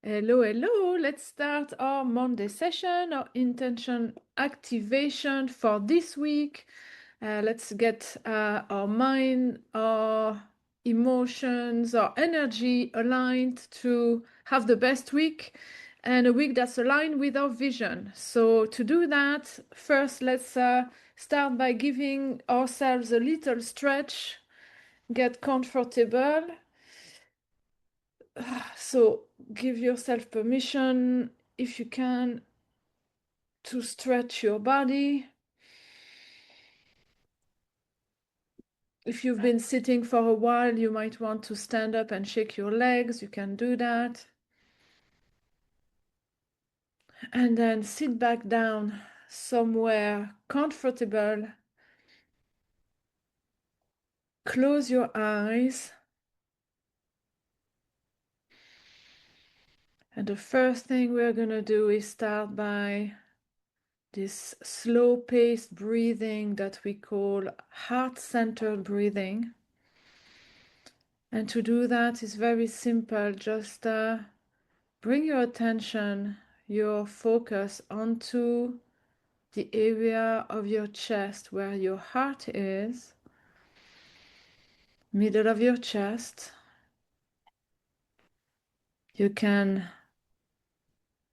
Hello, hello. Let's start our Monday session, our intention activation for this week. Let's get our mind, our emotions, our energy aligned to have the best week and a week that's aligned with our vision. So, to do that, first let's start by giving ourselves a little stretch, get comfortable. So give yourself permission, if you can, to stretch your body. If you've been sitting for a while, you might want to stand up and shake your legs. You can do that. And then sit back down somewhere comfortable. Close your eyes. And the first thing we're going to do is start by this slow-paced breathing that we call heart-centered breathing. And to do that is very simple. Just bring your attention, your focus onto the area of your chest where your heart is, middle of your chest. You can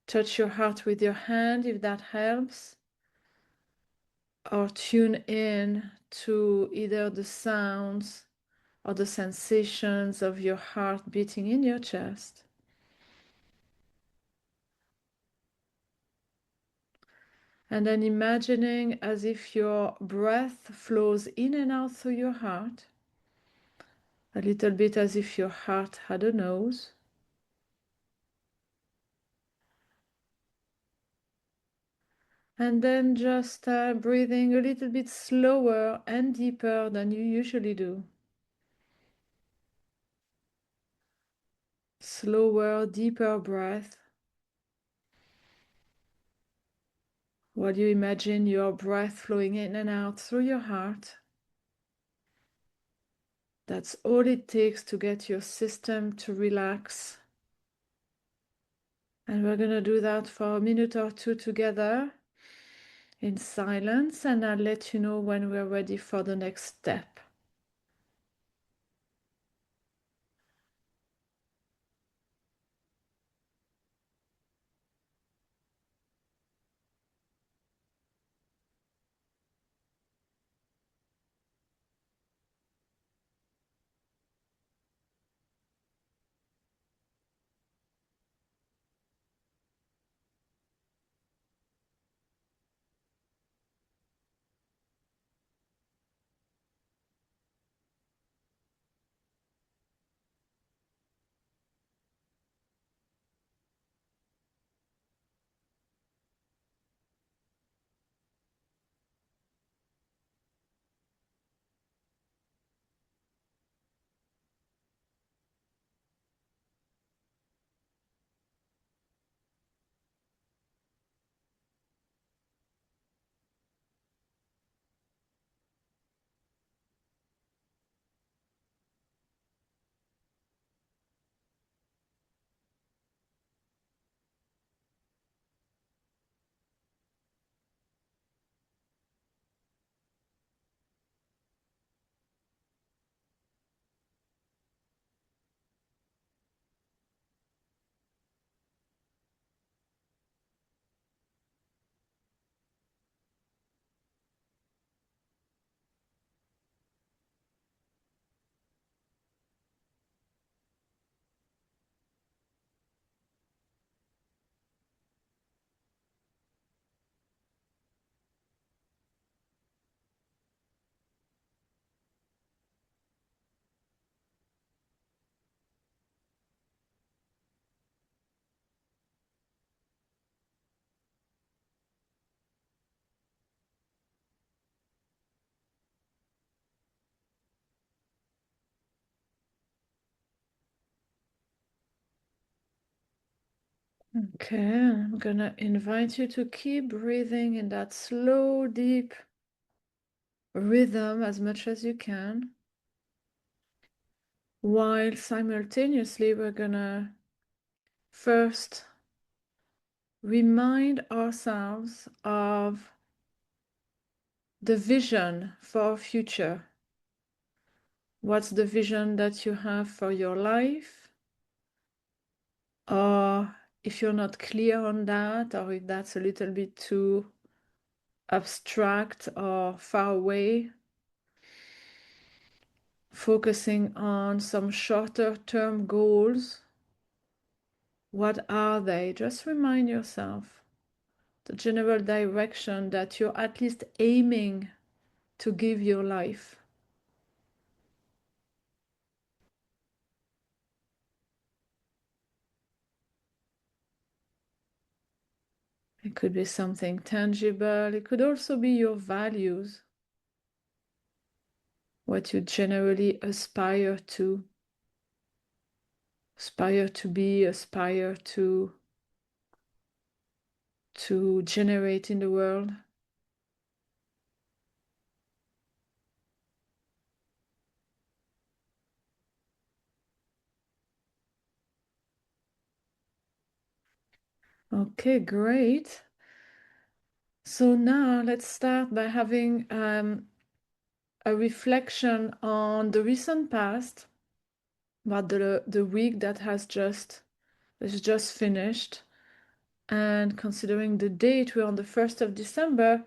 touch your heart with your hand if that helps, or tune in to either the sounds or the sensations of your heart beating in your chest. And then imagining as if your breath flows in and out through your heart, a little bit as if your heart had a nose. And then just breathing a little bit slower and deeper than you usually do. Slower, deeper breath, while you imagine your breath flowing in and out through your heart. That's all it takes to get your system to relax. And we're going to do that for a minute or two together in silence, and I'll let you know when we're ready for the next step. Okay, I'm gonna invite you to keep breathing in that slow, deep rhythm as much as you can, while simultaneously we're gonna first remind ourselves of the vision for our future. What's the vision that you have for your life? Or if you're not clear on that, or if that's a little bit too abstract or far away, focusing on some shorter term goals. What are they? Just remind yourself the general direction that you're at least aiming to give your life. It could be something tangible. It could also be your values, what you generally aspire to be, aspire to generate in the world. Okay, great. So now let's start by having a reflection on the recent past, about the week that is just finished. And considering the date, we're on the 1st of December,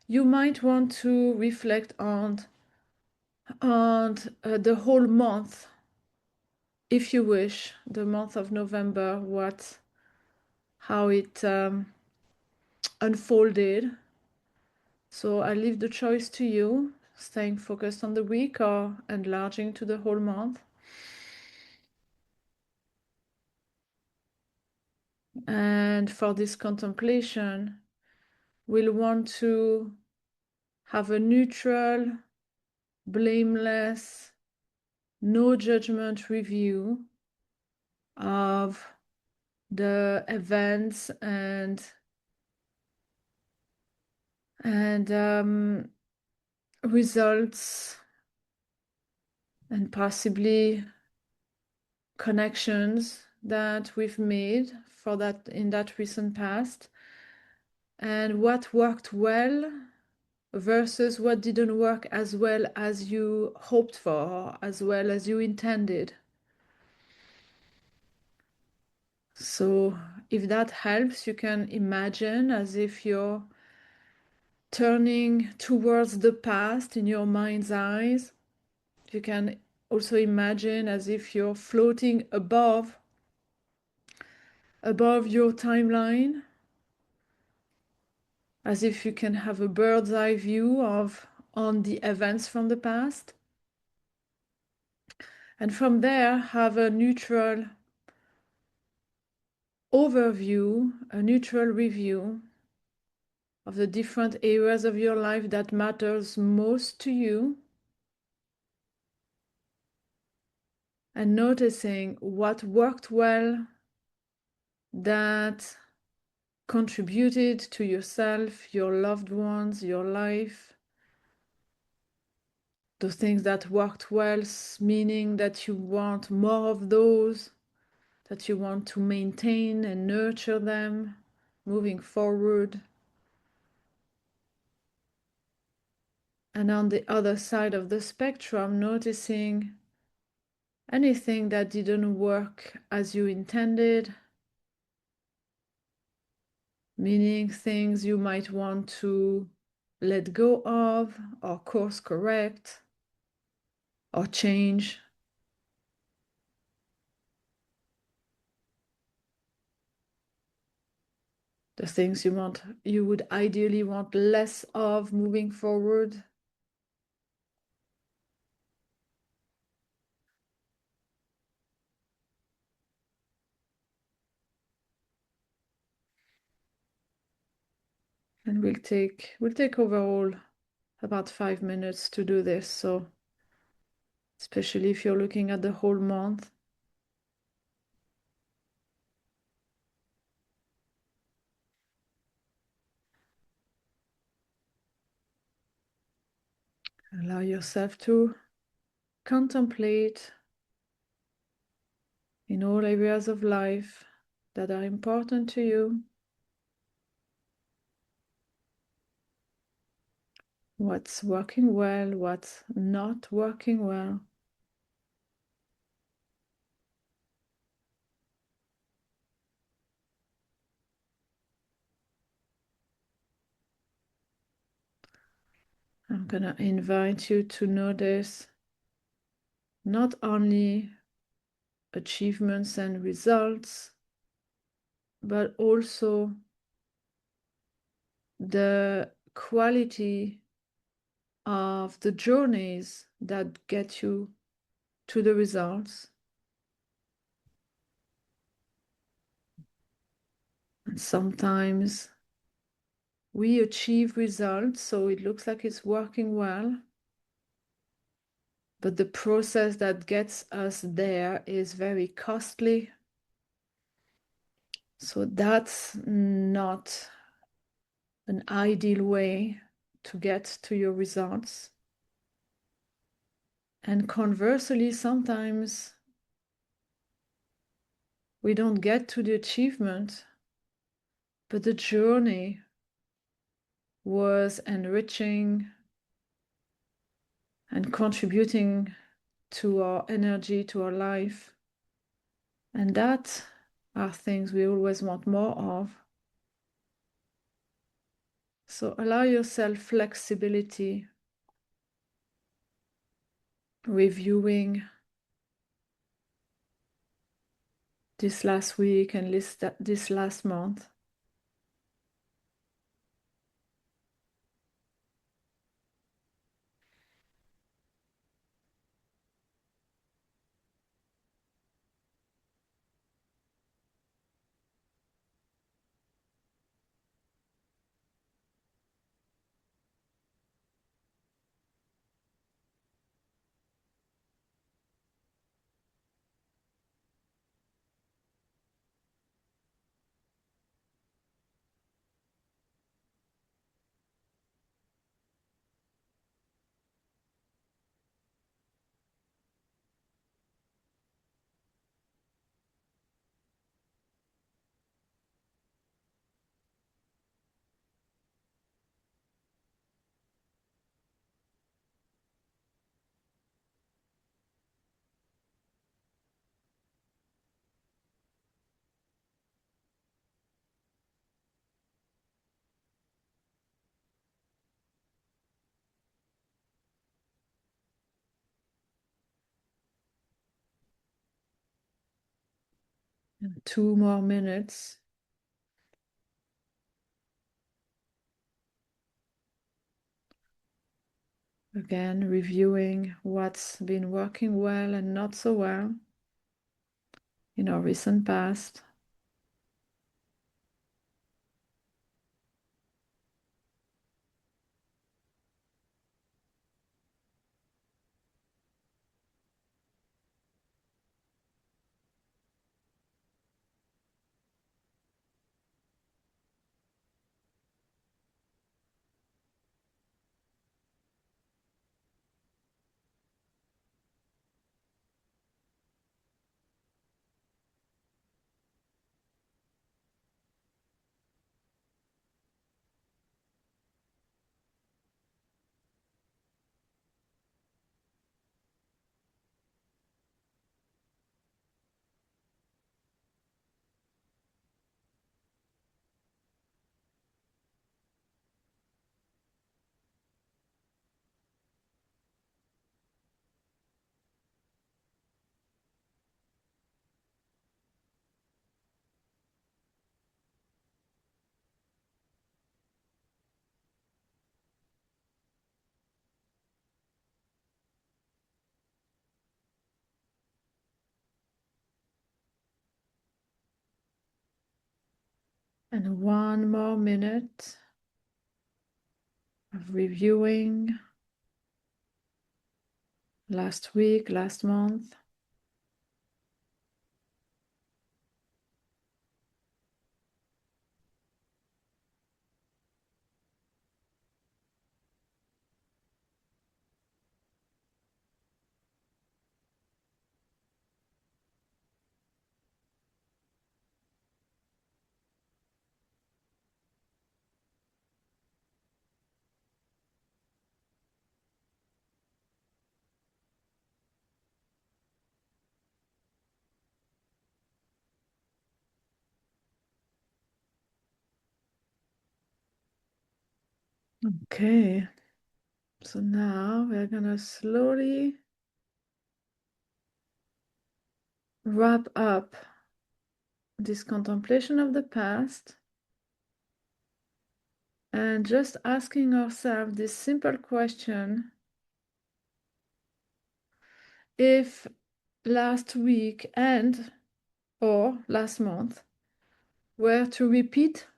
you might want to reflect on the whole month, if you wish, the month of November, how it unfolded. So I leave the choice to you, staying focused on the week or enlarging to the whole month. And for this contemplation, we'll want to have a neutral, blameless, no judgment review of the events and results and possibly connections that we've made for that in that recent past, and what worked well versus what didn't work as well as you hoped for, as well as you intended. So if that helps, you can imagine as if you're turning towards the past in your mind's eyes. You can also imagine as if you're floating above your timeline, as if you can have a bird's eye view on the events from the past. And from there, have a neutral overview, a neutral review of the different areas of your life that matters most to you, and noticing what worked well, that contributed to yourself, your loved ones, your life. Those things that worked well, meaning that you want more of those, that you want to maintain and nurture them moving forward. And on the other side of the spectrum, noticing anything that didn't work as you intended, meaning things you might want to let go of or course correct or change. The things you would ideally want less of moving forward. And we'll take overall about 5 minutes to do this. So especially if you're looking at the whole month. Allow yourself to contemplate in all areas of life that are important to you. What's working well, what's not working well. I'm going to invite you to notice not only achievements and results, but also the quality of the journeys that get you to the results. And sometimes we achieve results, so it looks like it's working well, but the process that gets us there is very costly. So that's not an ideal way to get to your results. And conversely, sometimes we don't get to the achievement, but the journey was enriching and contributing to our energy, to our life. And that are things we always want more of. So allow yourself flexibility, reviewing this last week and this last month. And 2 more minutes. Again, reviewing what's been working well and not so well in our recent past. And 1 more minute of reviewing last week, last month. Okay, so now we're gonna slowly wrap up this contemplation of the past and just asking ourselves this simple question: if last week and or last month were to repeat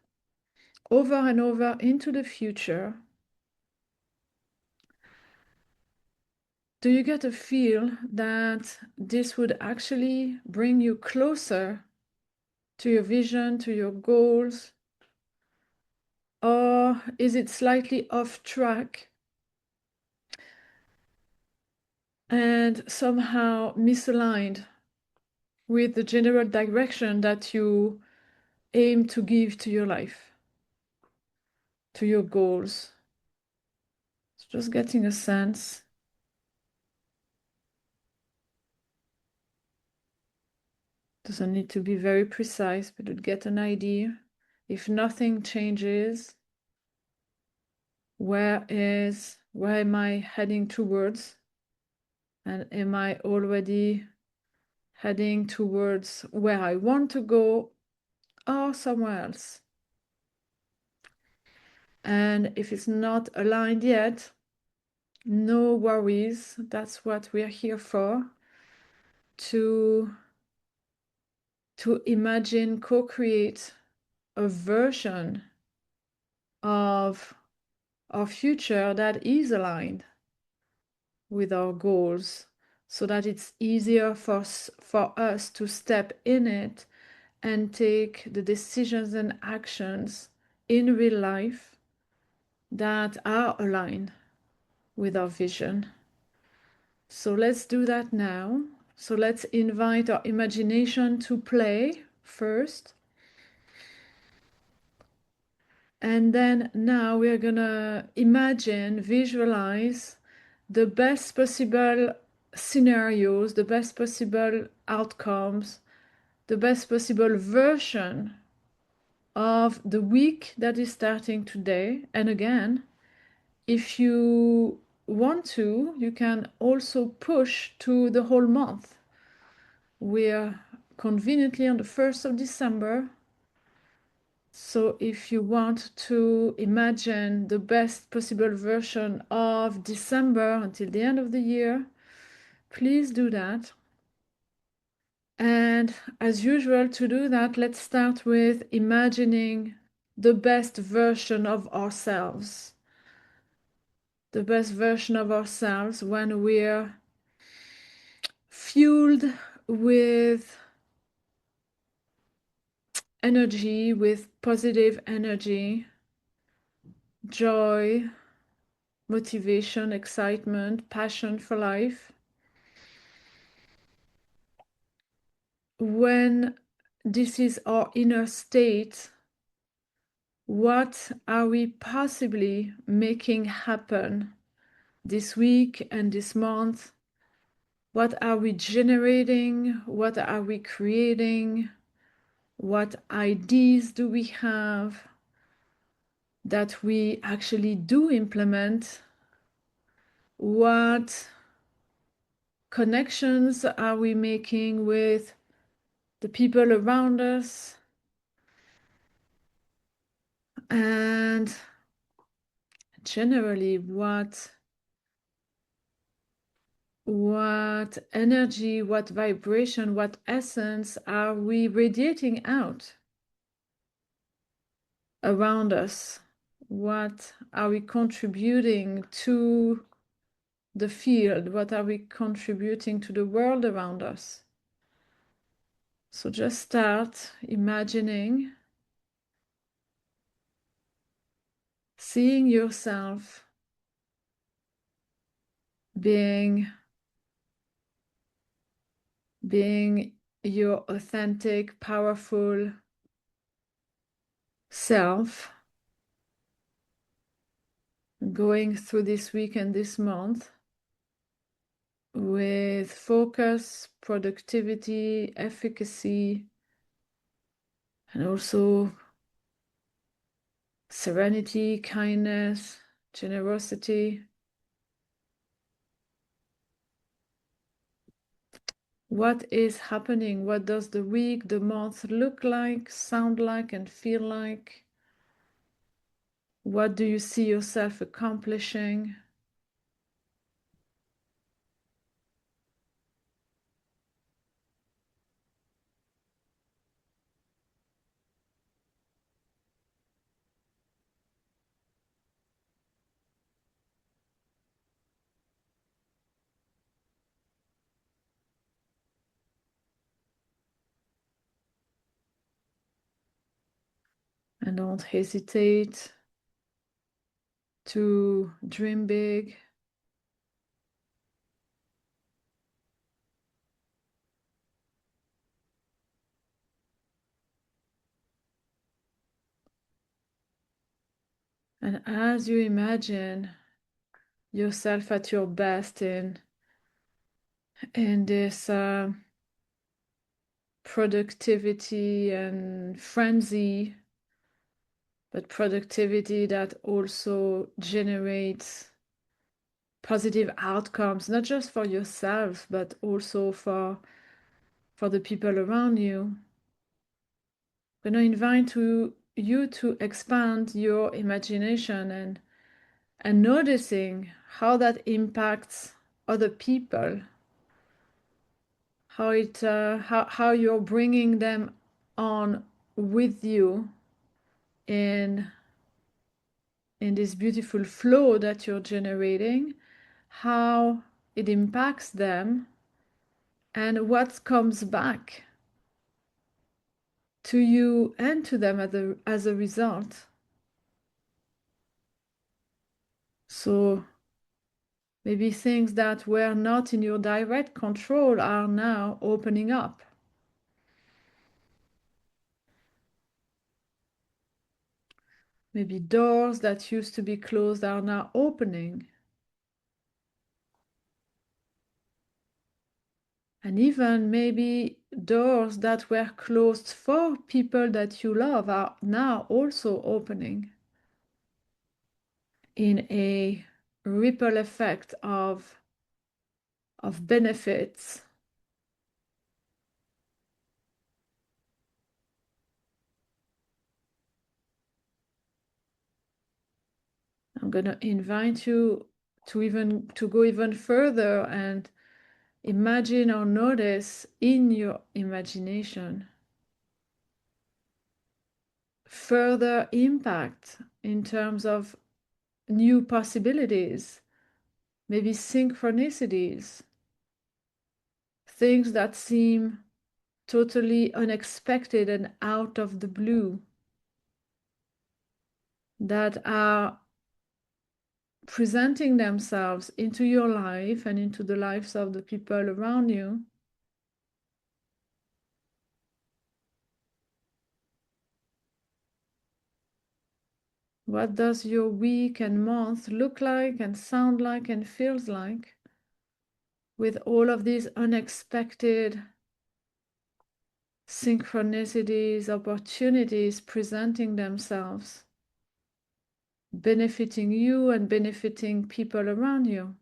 over and over into the future, do you get a feel that this would actually bring you closer to your vision, to your goals? Or is it slightly off track and somehow misaligned with the general direction that you aim to give to your life, to your goals? So just getting a sense. Doesn't need to be very precise, but to get an idea. If nothing changes, where am I heading towards? And am I already heading towards where I want to go or somewhere else? And if it's not aligned yet, no worries. That's what we're here for, to imagine, co-create a version of our future that is aligned with our goals, so that it's easier for us to step in it and take the decisions and actions in real life that are aligned with our vision. So let's do that now. So let's invite our imagination to play first. And then now we're gonna imagine, visualize the best possible scenarios, the best possible outcomes, the best possible version of the week that is starting today. And again, if you want to, you can also push to the whole month. We're conveniently on the 1st of December. So if you want to imagine the best possible version of December until the end of the year, please do that. And as usual, to do that, let's start with imagining the best version of ourselves. The best version of ourselves when we're fueled with energy, with positive energy, joy, motivation, excitement, passion for life. When this is our inner state, what are we possibly making happen this week and this month? What are we generating? What are we creating? What ideas do we have that we actually do implement? What connections are we making with the people around us? And generally, what energy, what vibration, what essence are we radiating out around us? What are we contributing to the field? What are we contributing to the world around us? So just start imagining, seeing yourself being your authentic, powerful self, going through this week and this month with focus, productivity, efficacy, and also serenity, kindness, generosity. What is happening? What does the week, the month look like, sound like, and feel like? What do you see yourself accomplishing? And don't hesitate to dream big. And as you imagine yourself at your best in this productivity and frenzy, but productivity that also generates positive outcomes, not just for yourself, but also for the people around you. I'm going to invite you to expand your imagination and noticing how that impacts other people, how you're bringing them on with you in this beautiful flow that you're generating, how it impacts them, and what comes back to you and to them as a result. So maybe things that were not in your direct control are now opening up. Maybe doors that used to be closed are now opening. And even maybe doors that were closed for people that you love are now also opening in a ripple effect of benefits. I'm going to invite you to go even further and imagine or notice in your imagination further impact in terms of new possibilities, maybe synchronicities, things that seem totally unexpected and out of the blue, that are presenting themselves into your life and into the lives of the people around you. What does your week and month look like and sound like and feels like with all of these unexpected synchronicities, opportunities presenting themselves, benefiting you and benefiting people around you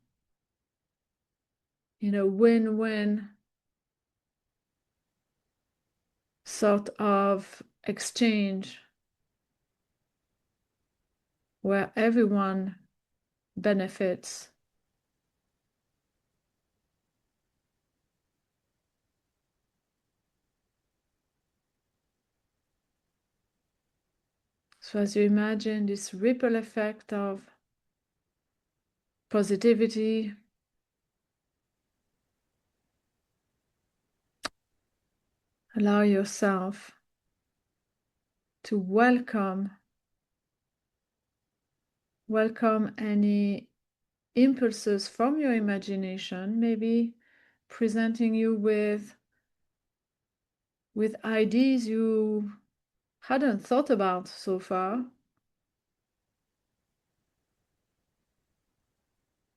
in a win-win sort of exchange where everyone benefits. So as you imagine this ripple effect of positivity, allow yourself to welcome any impulses from your imagination, maybe presenting you with ideas you hadn't thought about so far.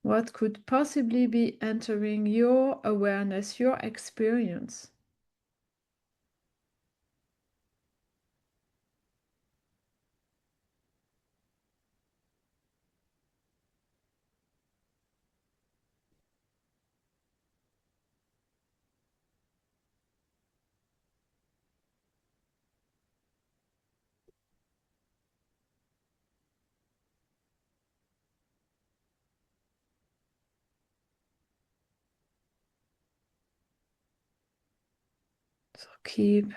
What could possibly be entering your awareness, your experience? So keep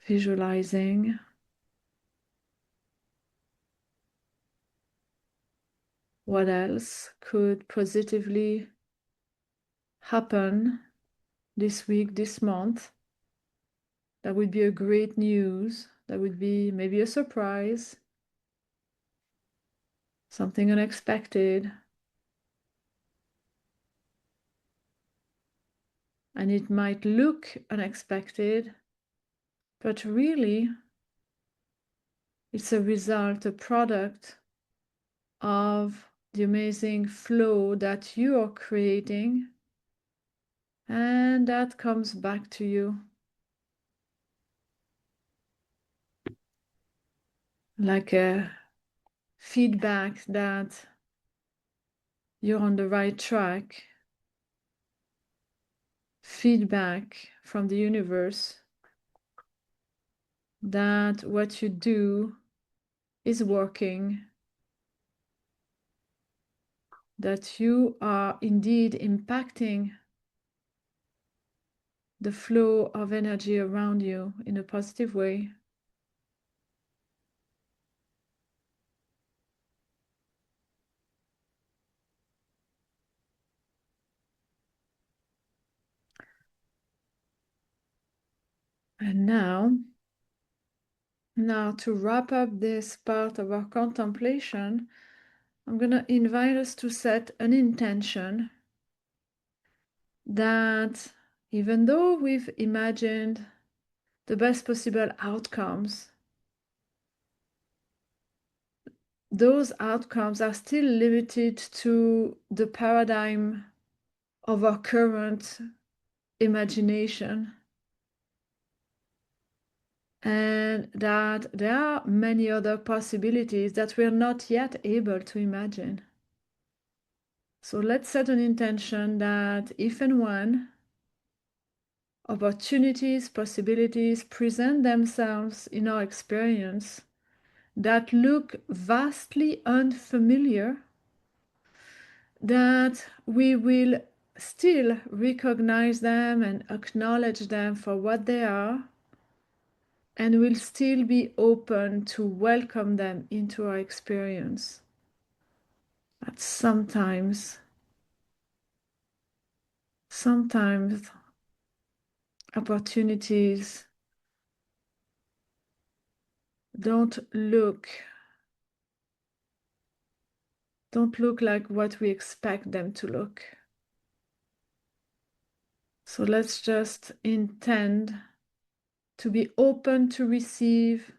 visualizing what else could positively happen this week, this month. That would be a great news. That would be maybe a surprise, something unexpected. And it might look unexpected, but really it's a result, a product of the amazing flow that you are creating, and that comes back to you like a feedback that you're on the right track, feedback from the universe that what you do is working, that you are indeed impacting the flow of energy around you in a positive way. And now to wrap up this part of our contemplation, I'm going to invite us to set an intention that even though we've imagined the best possible outcomes, those outcomes are still limited to the paradigm of our current imagination, and that there are many other possibilities that we're not yet able to imagine. So let's set an intention that if and when opportunities, possibilities present themselves in our experience that look vastly unfamiliar, that we will still recognize them and acknowledge them for what they are, and will still be open to welcome them into our experience. But sometimes opportunities don't look like what we expect them to look. So let's just intend to be open to receive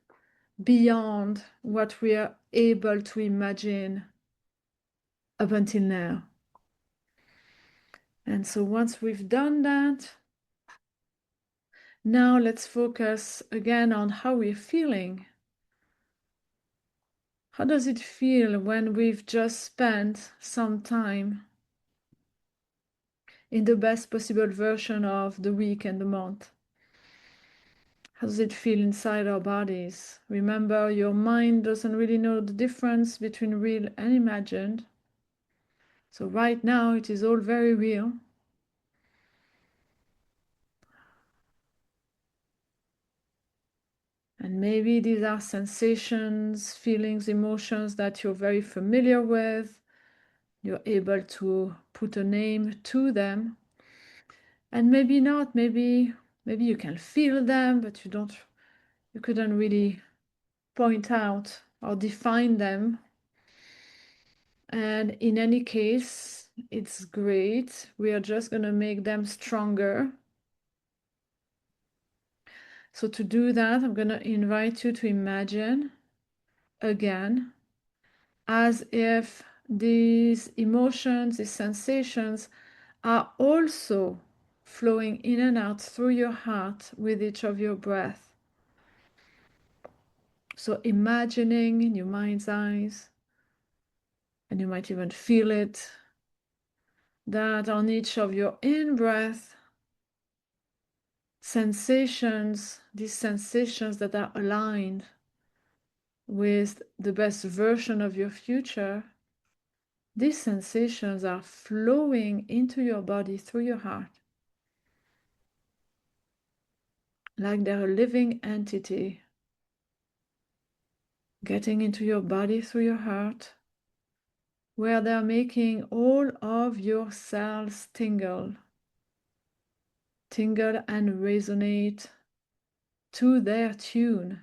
beyond what we are able to imagine up until now. And so once we've done that, now let's focus again on how we're feeling. How does it feel when we've just spent some time in the best possible version of the week and the month? How does it feel inside our bodies? Remember, your mind doesn't really know the difference between real and imagined. So right now it is all very real. And maybe these are sensations, feelings, emotions that you're very familiar with. You're able to put a name to them. And maybe not, maybe you can feel them, but you couldn't really point out or define them. And in any case, it's great. We are just going to make them stronger. So to do that, I'm going to invite you to imagine again as if these emotions, these sensations are also flowing in and out through your heart with each of your breath. So imagining in your mind's eyes, and you might even feel it, that on each of your in-breath, sensations, these sensations that are aligned with the best version of your future, these sensations are flowing into your body through your heart. like they're a living entity, getting into your body through your heart, where they're making all of your cells tingle and resonate to their tune.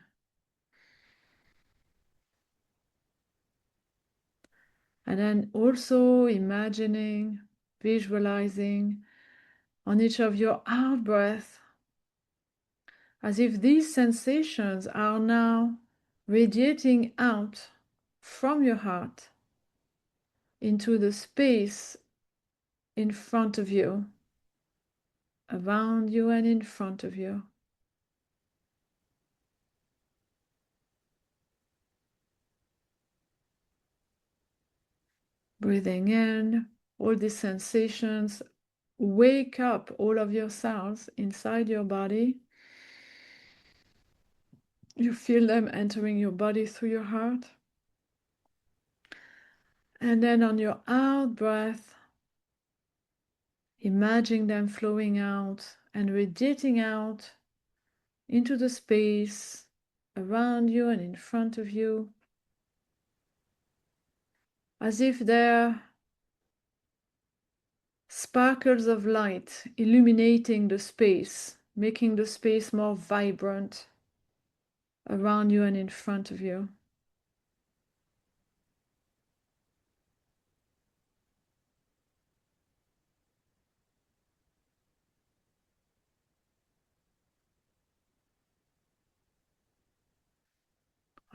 And then also imagining, visualizing on each of your out breath, as if these sensations are now radiating out from your heart into the space in front of you, around you and in front of you. Breathing in, all these sensations wake up all of your cells inside your body. You feel them entering your body through your heart. And then on your out breath, imagine them flowing out and radiating out into the space around you and in front of you, as if they're sparkles of light illuminating the space, making the space more vibrant around you and in front of you.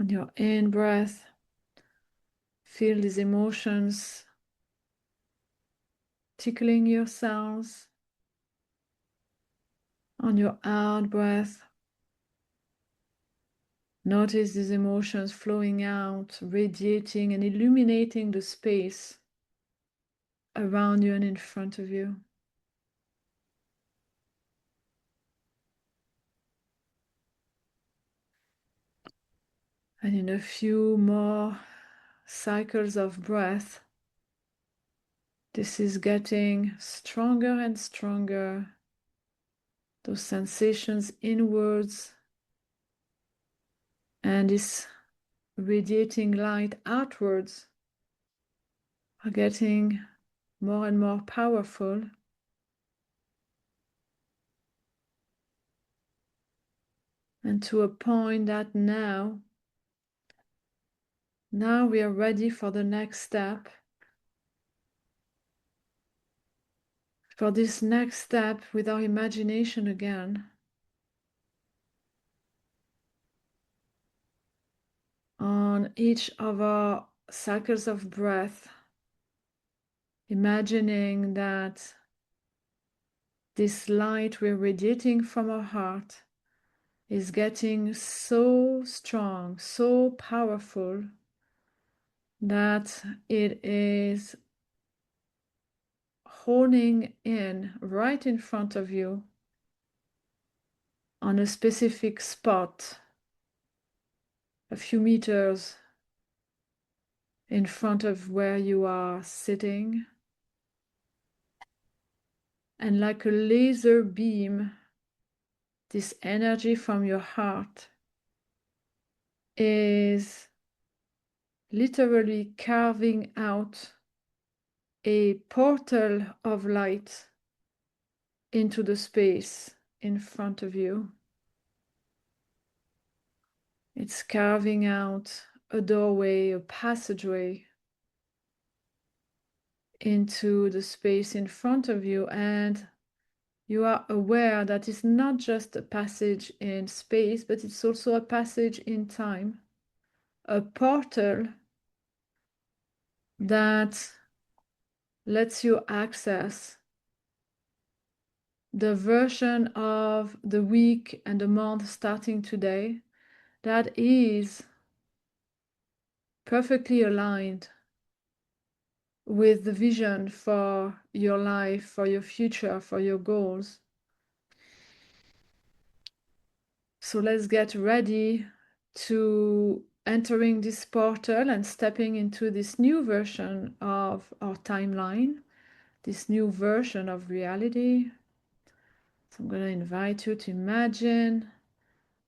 On your in breath, feel these emotions tickling your cells. On your out breath, notice these emotions flowing out, radiating and illuminating the space around you and in front of you. And in a few more cycles of breath, this is getting stronger and stronger. Those sensations inwards and this radiating light outwards are getting more and more powerful. And to a point that now we are ready for the next step. For this next step with our imagination again. On each of our cycles of breath, imagining that this light we're radiating from our heart is getting so strong, so powerful, that it is honing in right in front of you on a specific spot, a few meters in front of where you are sitting. And like a laser beam, this energy from your heart is literally carving out a portal of light into the space in front of you. It's carving out a doorway, a passageway into the space in front of you, and you are aware that it's not just a passage in space, but it's also a passage in time, a portal that lets you access the version of the week and the month starting today that is perfectly aligned with the vision for your life, for your future, for your goals. So let's get ready to entering this portal and stepping into this new version of our timeline, this new version of reality. So I'm going to invite you to imagine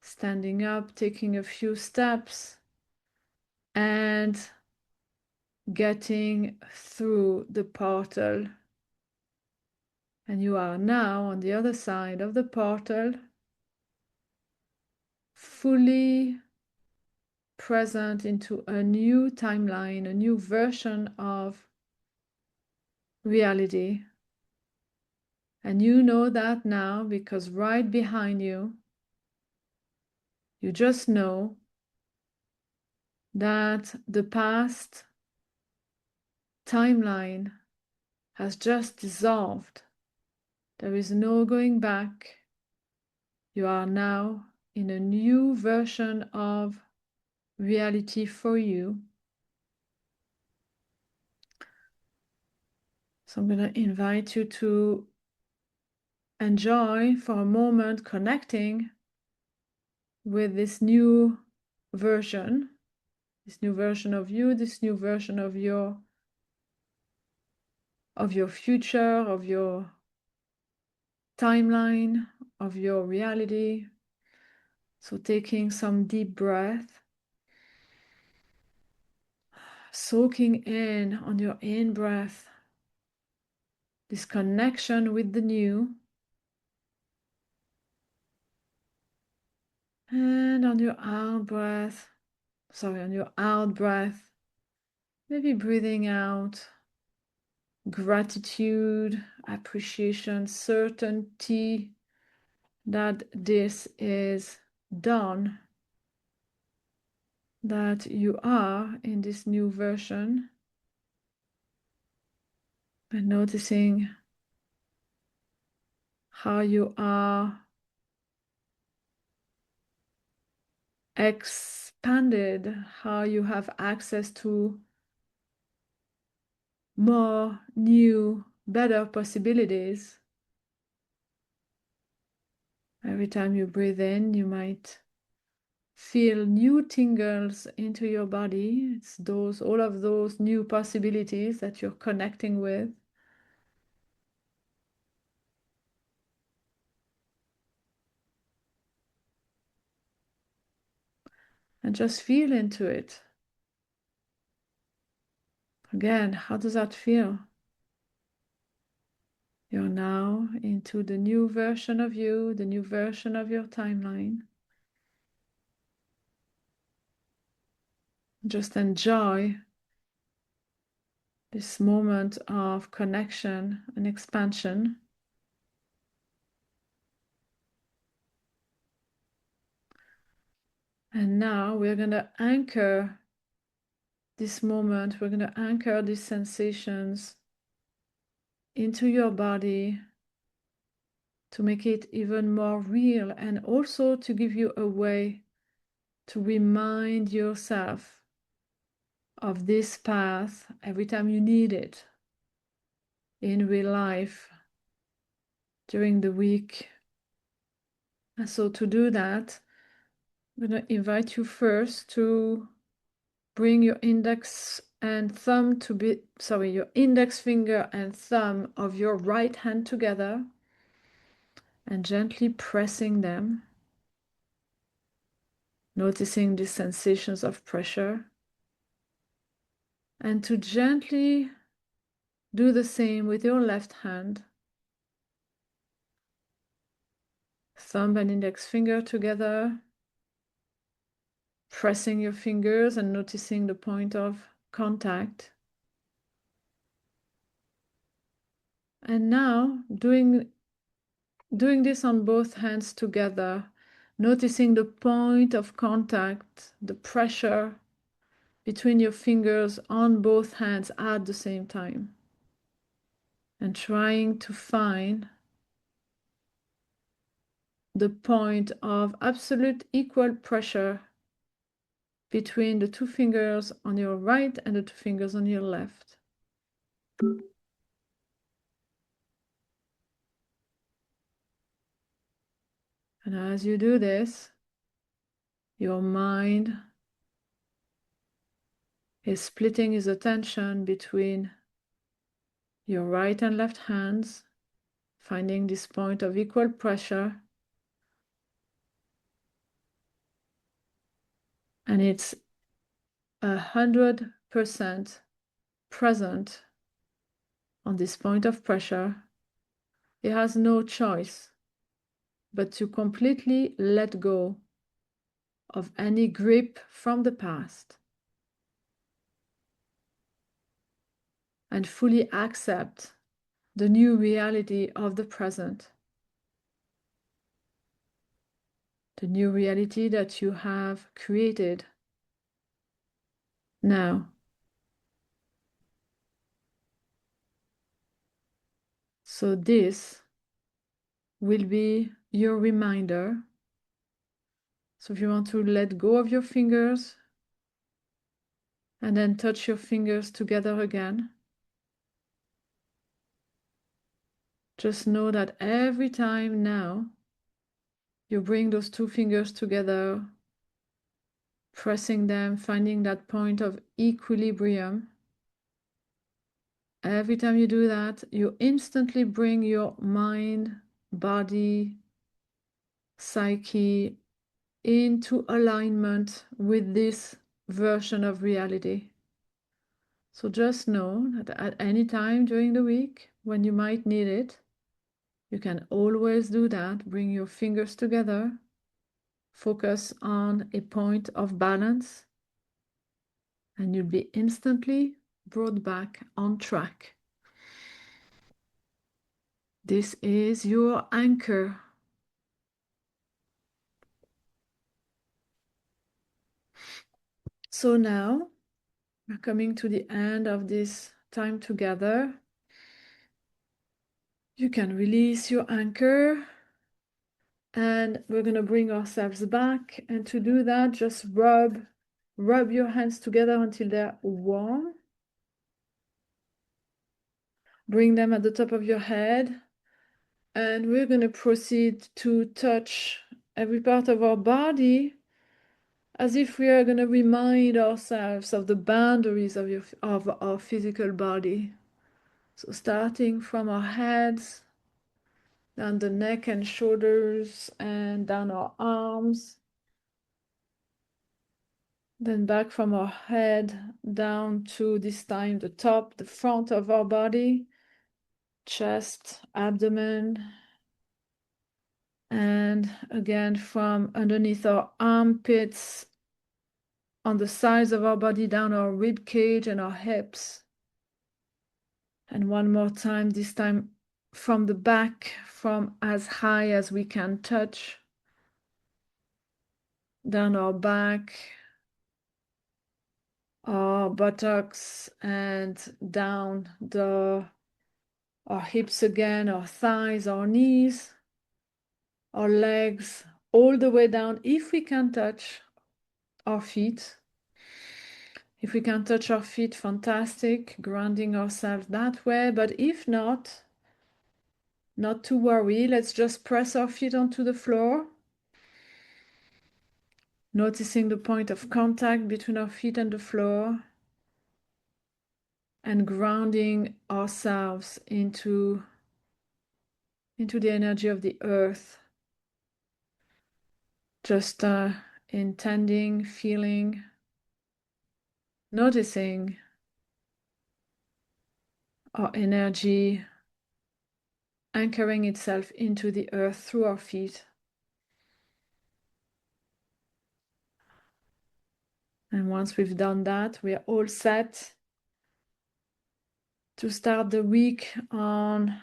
standing up, taking a few steps, and getting through the portal. And you are now on the other side of the portal, fully present into a new timeline, a new version of reality. And you know that now because right behind you, you just know that the past timeline has just dissolved. There is no going back. You are now in a new version of reality for you. So I'm going to invite you to enjoy for a moment connecting with this new version of you, this new version of your future, of your timeline, of your reality. So taking some deep breath, soaking in on your in-breath this connection with the new, and on your out-breath, maybe breathing out gratitude, appreciation, certainty that this is done, that you are in this new version, and noticing how you are expanded, how you have access to more new, better possibilities. Every time you breathe in, you might feel new tingles into your body. It's all of those new possibilities that you're connecting with. And just feel into it. Again, how does that feel? You're now into the new version of you, the new version of your timeline. Just enjoy this moment of connection and expansion. And now we're going to anchor this moment, we're going to anchor these sensations into your body to make it even more real, and also to give you a way to remind yourself of this path every time you need it in real life during the week. And so to do that, I'm going to invite you first to bring your index finger and thumb of your right hand together and gently pressing them, noticing the sensations of pressure, and to gently do the same with your left hand. Thumb and index finger together, pressing your fingers and noticing the point of contact. And now doing this on both hands together, noticing the point of contact, the pressure between your fingers on both hands at the same time, and trying to find the point of absolute equal pressure between the two fingers on your right and the two fingers on your left. And as you do this, your mind is splitting its attention between your right and left hands, finding this point of equal pressure. And it's 100% present on this point of pressure. It has no choice but to completely let go of any grip from the past and fully accept the new reality of the present, the new reality that you have created now. So this will be your reminder. So if you want to let go of your fingers and then touch your fingers together again, just know that every time now you bring those two fingers together, pressing them, finding that point of equilibrium, every time you do that, you instantly bring your mind, body, psyche into alignment with this version of reality. So just know that at any time during the week, when you might need it, you can always do that. Bring your fingers together, focus on a point of balance, and you'll be instantly brought back on track. This is your anchor. So now we're coming to the end of this time together. You can release your anchor and we're going to bring ourselves back. And to do that, just rub your hands together until they're warm. Bring them at the top of your head. And we're going to proceed to touch every part of our body as if we are going to remind ourselves of the boundaries of our physical body. So starting from our heads, down the neck and shoulders, and down our arms. Then back from our head down to this time the top, the front of our body, chest, abdomen, and again from underneath our armpits, on the sides of our body, down our rib cage and our hips. And one more time, this time from the back, from as high as we can touch, down our back, our buttocks, and down our hips again, our thighs, our knees, our legs, all the way down. If we can touch our feet, if we can touch our feet, fantastic, grounding ourselves that way. But if not to worry, let's just press our feet onto the floor, noticing the point of contact between our feet and the floor, and grounding ourselves into the energy of the earth. Just intending, feeling, noticing our energy anchoring itself into the earth through our feet. And once we've done that, we are all set to start the week on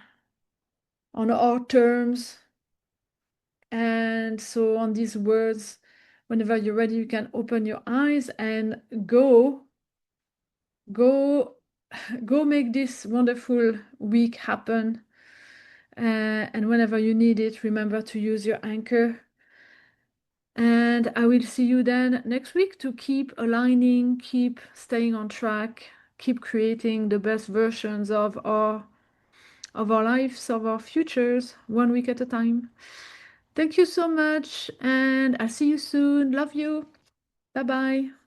our terms. And so on these words, whenever you're ready, you can open your eyes and go make this wonderful week happen. And whenever you need it, remember to use your anchor. And I will see you then next week to keep aligning, keep staying on track, keep creating the best versions of our lives, of our futures, one week at a time. Thank you so much, and I'll see you soon. Love you. Bye-bye.